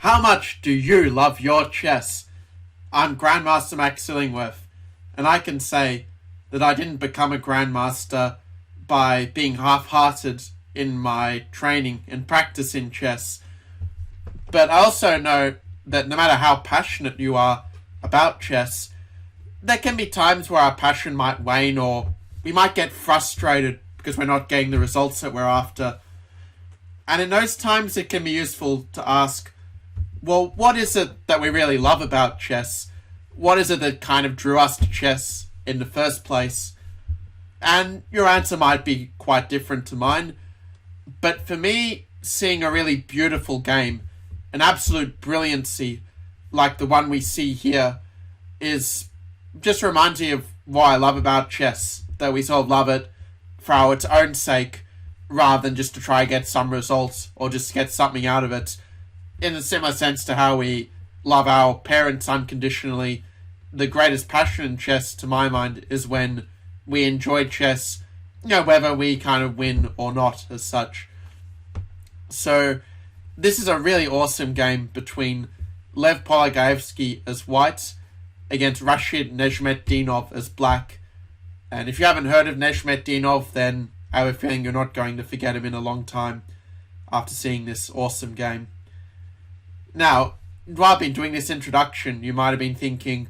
How much do you love your chess? I'm Grandmaster Max Illingworth, and I can say that I didn't become a Grandmaster by being half-hearted in my training and practice in chess. But I also know that no matter how passionate you are about chess, there can be times where our passion might wane, or we might get frustrated because we're not getting the results that we're after. And in those times it can be useful to ask, well, what is it that we really love about chess? What is it that kind of drew us to chess in the first place? And your answer might be quite different to mine. But for me, seeing a really beautiful game, an absolute brilliancy like the one we see here, is just reminds me of what I love about chess. That we sort of love it for its own sake, rather than just to try and get some results or just get something out of it. In a similar sense to how we love our parents unconditionally, the greatest passion in chess, to my mind, is when we enjoy chess, whether we kind of win or not as such. So this is a really awesome game between Lev Polugaevsky as white against Rashid Nezhmetdinov as black. And if you haven't heard of Nezhmetdinov, then I have a feeling you're not going to forget him in a long time after seeing this awesome game. Now, while I've been doing this introduction, you might have been thinking,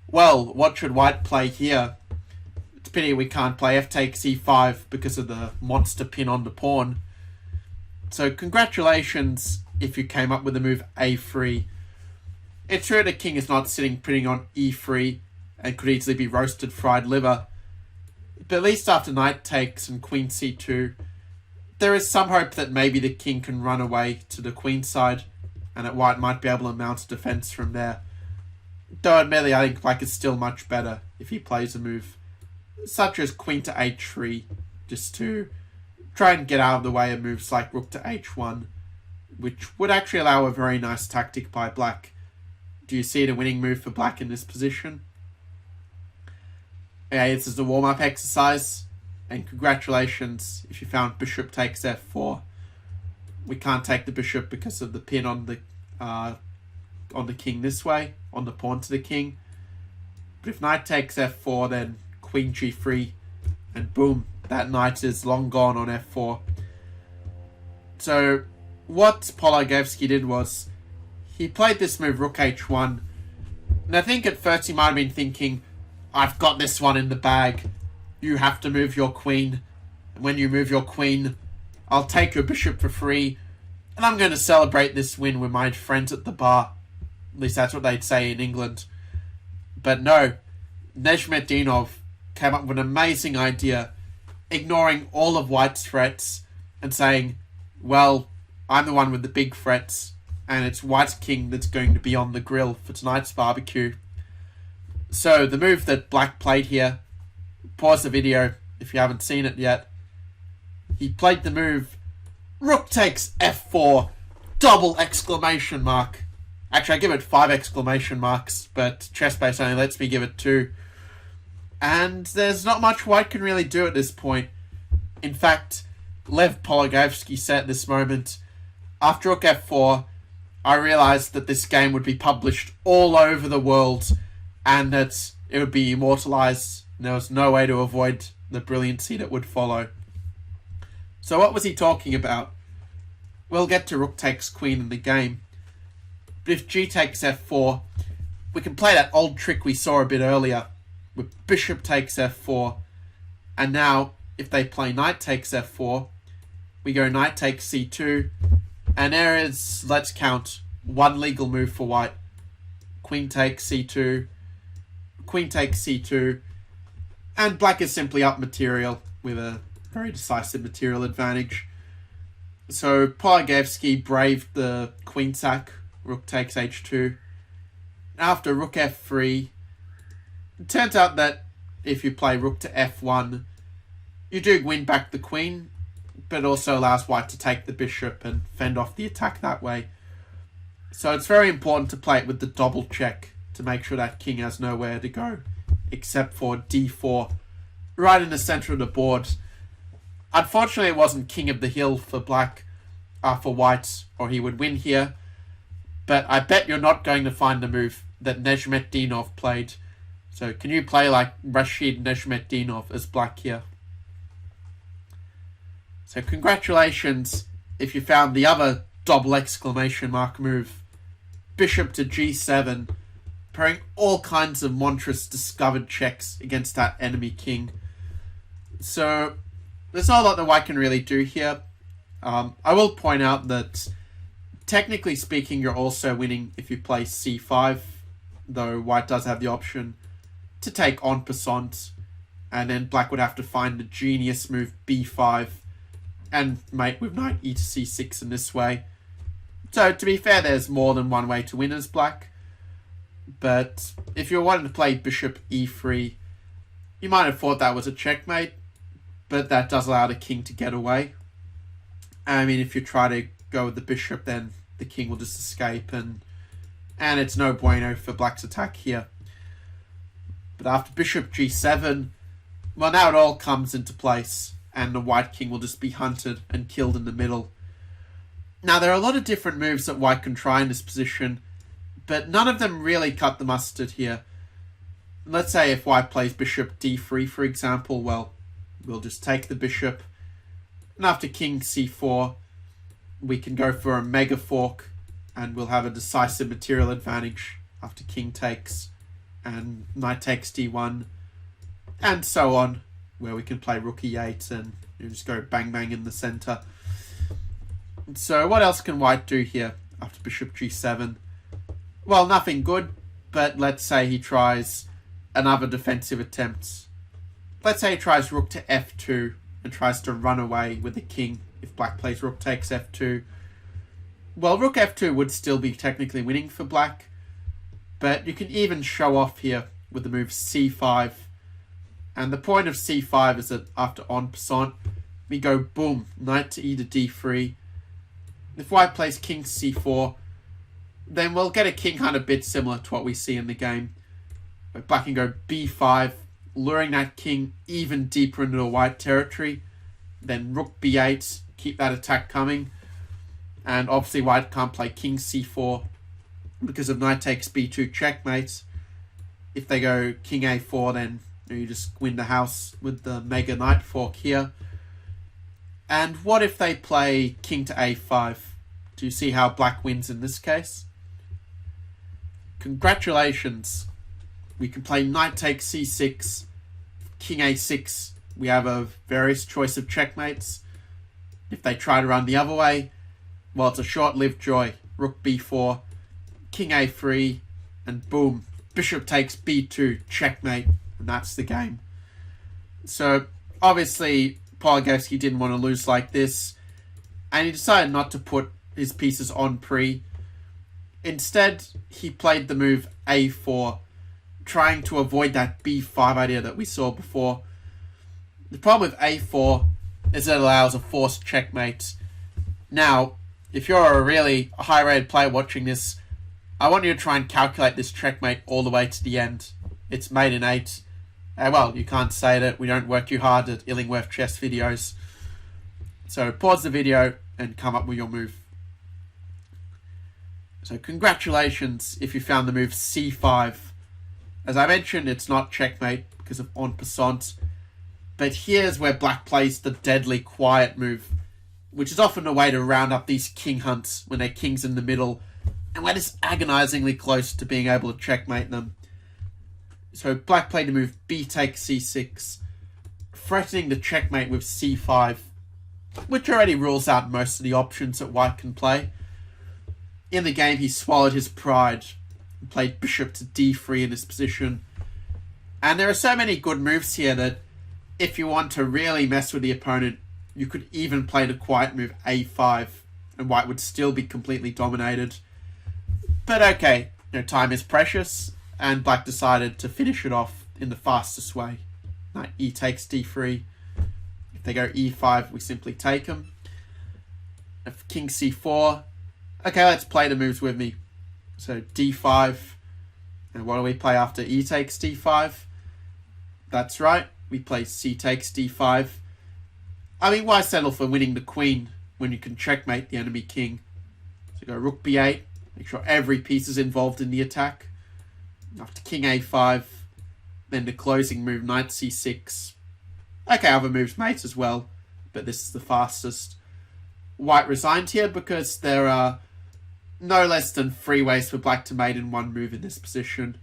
well, what should white play here? It's a pity we can't play f takes e5 because of the monster pin on the pawn. So congratulations if you came up with the move a3. It's true the king is not sitting pretty on e3 and could easily be roasted fried liver. But at least after knight takes and queen c2, there is some hope that maybe the king can run away to the queen side, and that white might be able to mount a defense from there. Though admittedly, I think black is still much better if he plays a move such as queen to h3, just to try and get out of the way of moves like rook to h1, which would actually allow a very nice tactic by black. Do you see the winning move for black in this position? Okay, this is the warm-up exercise, and congratulations if you found bishop takes f4. We can't take the bishop because of the pin on the king this way, on the pawn to the king. But if knight takes f4, then queen g3, and boom, that knight is long gone on f4. So what Polugaevsky did was, he played this move rook h1, and I think at first he might have been thinking, I've got this one in the bag. You have to move your queen. When you move your queen, I'll take your bishop for free, and I'm going to celebrate this win with my friends at the bar. At least that's what they'd say in England. But no, Nezhmetdinov came up with an amazing idea, ignoring all of white's threats and saying, well, I'm the one with the big threats, and it's white's king that's going to be on the grill for tonight's barbecue. So the move that black played here, pause the video if you haven't seen it yet. He played the move rook takes f4, double exclamation mark. Actually, I give it 5 exclamation marks, but ChessBase only lets me give it 2. And there's not much white can really do at this point. In fact, Lev Polugaevsky said at this moment, after rook f4, I realized that this game would be published all over the world and that it would be immortalized, and there was no way to avoid the brilliancy that would follow. So what was he talking about? We'll get to rook takes queen in the game. But if g takes f4, we can play that old trick we saw a bit earlier with bishop takes f4. And now, if they play knight takes f4, we go knight takes c2. And there is, let's count, 1 legal move for white. Queen takes c2. Queen takes c2. And black is simply up material with a very decisive material advantage. So Polugaevsky braved the queen sack. Rook takes h2. After rook f3, it turns out that if you play rook to f1, you do win back the queen, but it also allows white to take the bishop and fend off the attack that way. So it's very important to play it with the double check to make sure that king has nowhere to go except for d4, right in the center of the board. Unfortunately, it wasn't king of the hill for black, for white, or he would win here. But I bet you're not going to find the move that Nezhmetdinov played. So can you play like Rashid Nezhmetdinov as black here? So congratulations if you found the other double exclamation mark move. Bishop to g7, pairing all kinds of monstrous discovered checks against that enemy king. So there's not a lot that white can really do here. I will point out that technically speaking, you're also winning if you play c5, though white does have the option to take en passant, and then black would have to find the genius move b5 and mate with knight e to c6 in this way. So to be fair, there's more than one way to win as black. But if you're wanting to play bishop e3, you might have thought that was a checkmate, but that does allow the king to get away. I mean, if you try to go with the bishop, then the king will just escape, and it's no bueno for black's attack here. But after bishop g7, well, now it all comes into place, and the white king will just be hunted and killed in the middle. Now, there are a lot of different moves that white can try in this position, but none of them really cut the mustard here. Let's say if white plays bishop d3, for example, well, we'll just take the bishop, and after king c4, we can go for a mega fork, and we'll have a decisive material advantage after king takes, and knight takes d1, and so on, where we can play rook e8 and just go bang bang in the center. So what else can white do here after bishop g7? Well, nothing good, but let's say he tries another defensive attempt. Let's say he tries rook to f2 and tries to run away with the king if black plays rook takes f2. Well, rook f2 would still be technically winning for black, but you can even show off here with the move c5. And the point of c5 is that after en passant, we go boom, knight to e to d3. If white plays king c4, then we'll get a king hunt a bit similar to what we see in the game. Where black can go b5, luring that king even deeper into the white territory. Then rook b8, keep that attack coming. And obviously white can't play king c4 because of knight takes b2 checkmate. If they go king a4, then you just win the house with the mega knight fork here. And what if they play king to a5? Do you see how black wins in this case? Congratulations. We can play knight takes c6, king a6. We have a various choice of checkmates. If they try to run the other way, well, it's a short-lived joy. Rook b4, king a3, and boom, bishop takes b2, checkmate, and that's the game. So, obviously, Polugaevsky didn't want to lose like this, and he decided not to put his pieces on pre. Instead, he played the move a4, trying to avoid that b5 idea that we saw before. The problem with a4 is that it allows a forced checkmate. Now, if you're a really high-rated player watching this, I want you to try and calculate this checkmate all the way to the end. It's made in 8. Well, you can't say that. We don't work too hard at Illingworth chess videos. So pause the video and come up with your move. So congratulations if you found the move c5. As I mentioned, it's not checkmate because of en passant. But here's where black plays the deadly quiet move, which is often a way to round up these king hunts when their king's in the middle, and we're just agonizingly close to being able to checkmate them. So black played the move b takes c6, threatening the checkmate with c5, which already rules out most of the options that white can play. In the game, he swallowed his pride and played bishop to d3 in this position. And there are so many good moves here that if you want to really mess with the opponent, you could even play the quiet move a5, and white would still be completely dominated. But okay, time is precious, and black decided to finish it off in the fastest way. Knight e takes d3. If they go e5, we simply take them. If king c4, okay, let's play the moves with me. So d5, and what do we play after e takes d5? That's right, we play c takes d5. I mean, why settle for winning the queen when you can checkmate the enemy king? So go rook b8, Make sure every piece is involved in the attack. After king a5, then the closing move, knight c6. Okay, other moves mate as well, but this is the fastest. White resigned here because there are no less than 3 ways for black to mate in one move in this position.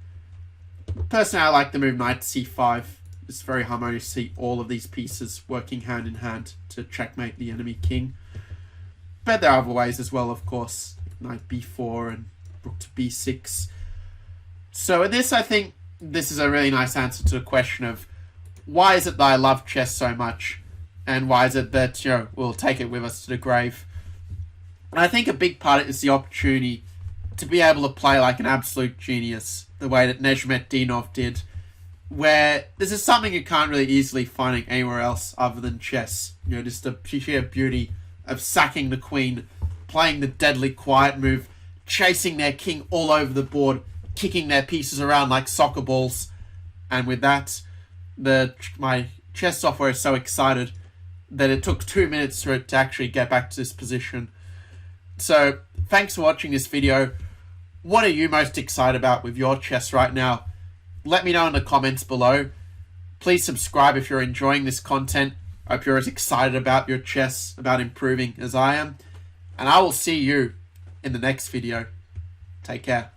Personally, I like the move knight c5. It's very harmonious to see all of these pieces working hand in hand to checkmate the enemy king. But there are other ways as well, of course. Knight b4 and rook to b6. So in this, I think this is a really nice answer to the question of why is it that I love chess so much, and why is it that, you know, we'll take it with us to the grave. And I think a big part of it is the opportunity to be able to play like an absolute genius, the way that Nezhmetdinov did, where this is something you can't really easily find anywhere else other than chess. You know, just the sheer beauty of sacking the queen, playing the deadly quiet move, chasing their king all over the board, kicking their pieces around like soccer balls. And with that, my chess software is so excited that it took 2 minutes for it to actually get back to this position. So, thanks for watching this video. What are you most excited about with your chess right now? Let me know in the comments below. Please subscribe if you're enjoying this content. I hope you're as excited about your chess, about improving as I am. And I will see you in the next video. Take care.